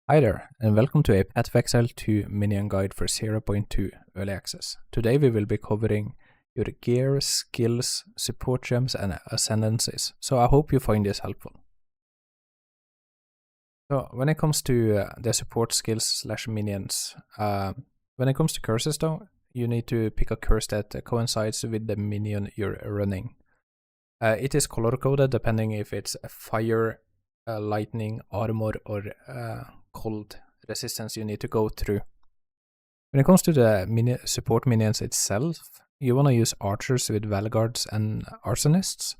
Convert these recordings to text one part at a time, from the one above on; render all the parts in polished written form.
Hi there, and welcome to a Path of Exile 2 minion guide for 0.2 early access. Today we will be covering your gear, skills, support gems, and ascendancies, so I hope you find this helpful. So when it comes to the support skills slash minions, when it comes to curses though, you need to pick a curse that coincides with the minion you're running. It is color coded depending if it's a fire, lightning, armor, or cold resistance you need to go through. When it comes to the support minions itself, you want to use archers with Valguards and arsonists,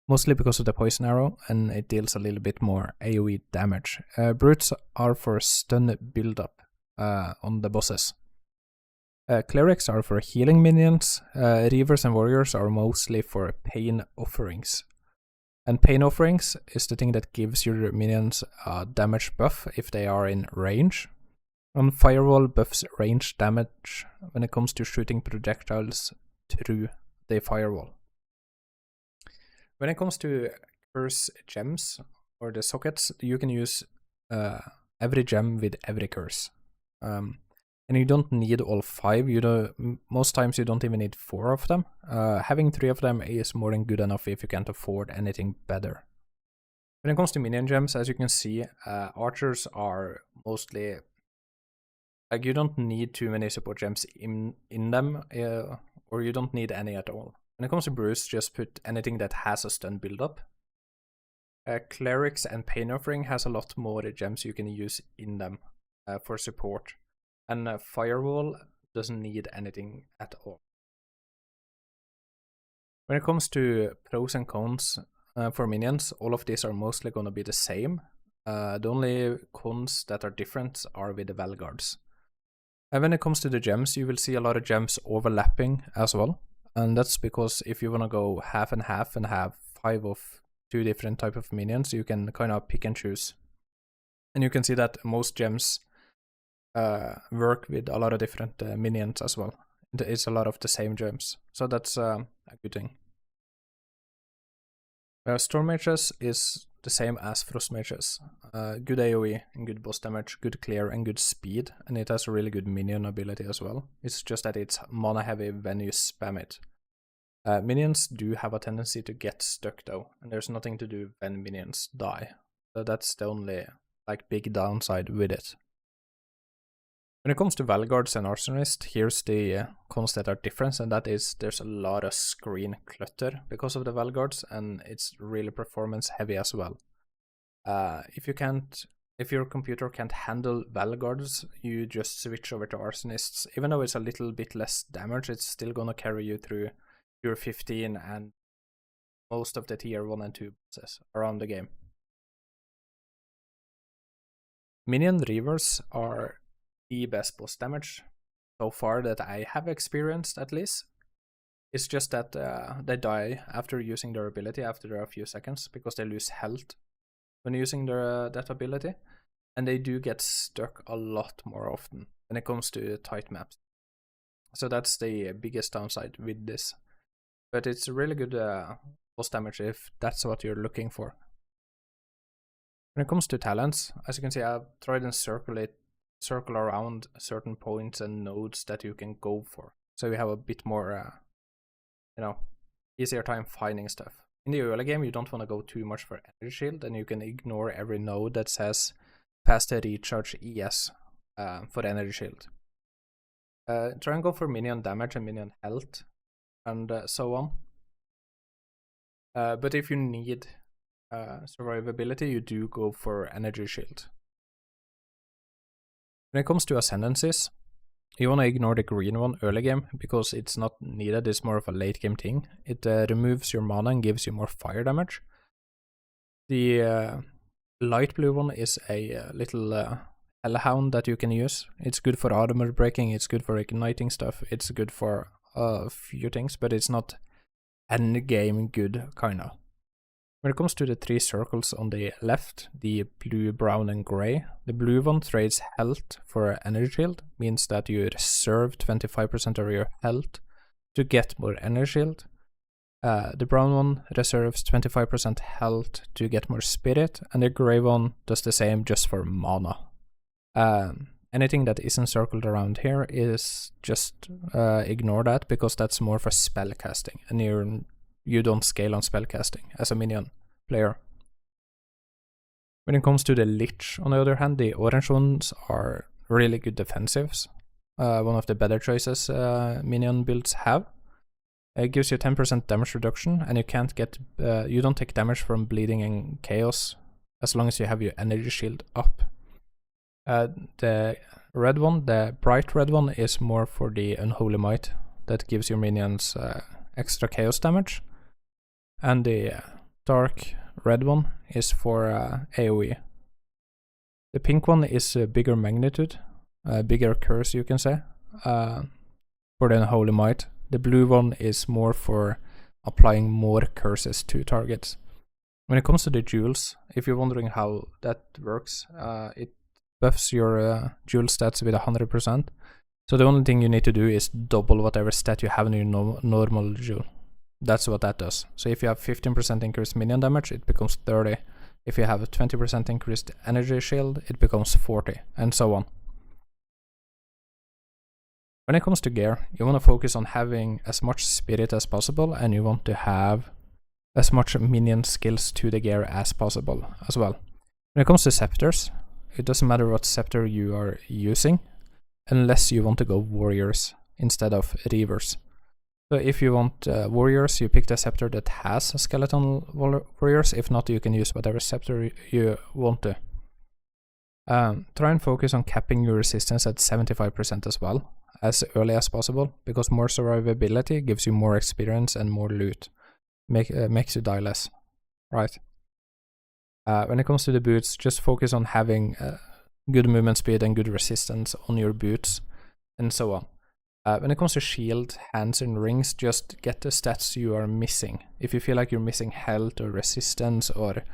mostly because of the poison arrow, and it deals a little bit more AoE damage. Brutes are for stun build-up on the bosses. Clerics are for healing minions. Reavers and warriors are mostly for pain offerings. And pain offerings is the thing that gives your minions a damage buff if they are in range. And firewall buffs range damage when it comes to shooting projectiles through the firewall. When it comes to curse gems or the sockets, you can use every gem with every curse. And you don't need all 5. Most times you don't even need 4 of them. Having 3 of them is more than good enough if you can't afford anything better. When it comes to minion gems, as you can see, archers are mostly like you don't need too many support gems in them, or you don't need any at all. When it comes to Bruce, just put anything that has a stun build-up. Clerics and Pain Offering has a lot more gems you can use in them for support. And Firewall doesn't need anything at all. When it comes to pros and cons for minions, all of these are mostly going to be the same. The only cons that are different are with the Valguards. And when it comes to the gems, you will see a lot of gems overlapping as well. And that's because if you want to go half and half and have 5 of 2 different type of minions, you can kind of pick and choose. And you can see that most gems work with a lot of different minions as well. It's a lot of the same gems, so that's a good thing. Storm Mages is the same as Frost Mages. Good AoE and good boss damage, good clear and good speed, and it has a really good minion ability as well. It's just that it's mana heavy when you spam it. Minions do have a tendency to get stuck though, and there's nothing to do when minions die. So that's the only big downside with it. When it comes to Valguards and Arsonists, here's the cons that are different, and that is there's a lot of screen clutter because of the Valguards, and it's really performance heavy as well. If your computer can't handle Valguards, you just switch over to Arsonists. Even though it's a little bit less damage, it's still gonna carry you through tier 15 and most of the tier 1 and 2 bosses around the game. Minion Reavers are the best boss damage so far that I have experienced, at least. It's just that they die after using their ability after a few seconds because they lose health when using that ability, and they do get stuck a lot more often when it comes to tight maps. So that's the biggest downside with this, but it's really good boss damage if that's what you're looking for. When it comes to talents, as you can see, I've tried and circle around certain points and nodes that you can go for, so you have a bit more easier time finding stuff. In the early game you don't want to go too much for energy shield, and you can ignore every node that says faster recharge ES for energy shield. Try and go for minion damage and minion health and so on, but if you need survivability, you do go for energy shield. When it comes to ascendancies, you want to ignore the green one early game because it's not needed, it's more of a late game thing. It removes your mana and gives you more fire damage. The light blue one is a little hellhound that you can use. It's good for armor breaking, it's good for igniting stuff, it's good for a few things, but it's not end game good, kinda. When it comes to the 3 circles on the left, the blue, brown and grey, the blue one trades health for energy shield, means that you reserve 25% of your health to get more energy shield. The brown one reserves 25% health to get more spirit, and the grey one does the same just for mana. Anything that isn't circled around here is just ignore that, because that's more for spell casting, and you don't scale on spell casting as a minion player. When it comes to the Lich, on the other hand, the orange ones are really good defensives. One of the better choices minion builds have. It gives you 10% damage reduction, and you don't take damage from bleeding and chaos as long as you have your energy shield up. The red one, the bright red one, is more for the Unholy Might that gives your minions extra chaos damage, and the dark red one is for AoE. The pink one is a bigger magnitude, bigger curse you can say, for the Unholy Might. The blue one is more for applying more curses to targets. When it comes to the jewels, if you're wondering how that works, it buffs your jewel stats with 100%. So the only thing you need to do is double whatever stat you have in your normal jewel. That's what that does. So if you have 15% increased minion damage, it becomes 30. If you have a 20% increased energy shield, it becomes 40, and so on. When it comes to gear, you want to focus on having as much spirit as possible, and you want to have as much minion skills to the gear as possible as well. When it comes to scepters, it doesn't matter what scepter you are using, unless you want to go warriors instead of reavers. So if you want warriors, you pick the scepter that has skeleton warriors. If not, you can use whatever scepter you want to. Try and focus on capping your resistance at 75% as well, as early as possible, because more survivability gives you more experience and more loot. Makes you die less, right? When it comes to the boots, just focus on having good movement speed and good resistance on your boots, and so on. When it comes to shield, hands, and rings, just get the stats you are missing. If you feel like you're missing health or resistance or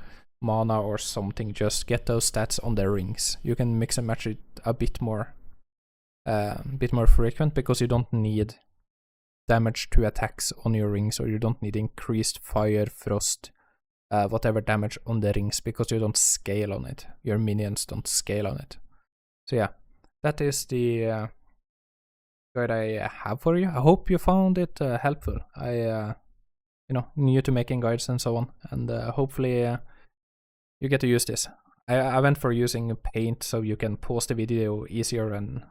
mana or something, just get those stats on the rings. You can mix and match it a bit more frequent, because you don't need damage to attacks on your rings, or you don't need increased fire, frost, whatever damage on the rings, because you don't scale on it. Your minions don't scale on it. So yeah, that is the guide I have for you. I hope you found it helpful. I new to making guides and so on, and hopefully you get to use this. I went for using paint so you can pause the video easier and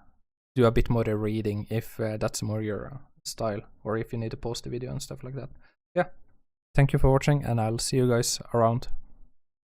do a bit more reading if that's more your style, or if you need to pause the video and stuff like that. Yeah, thank you for watching, and I'll see you guys around.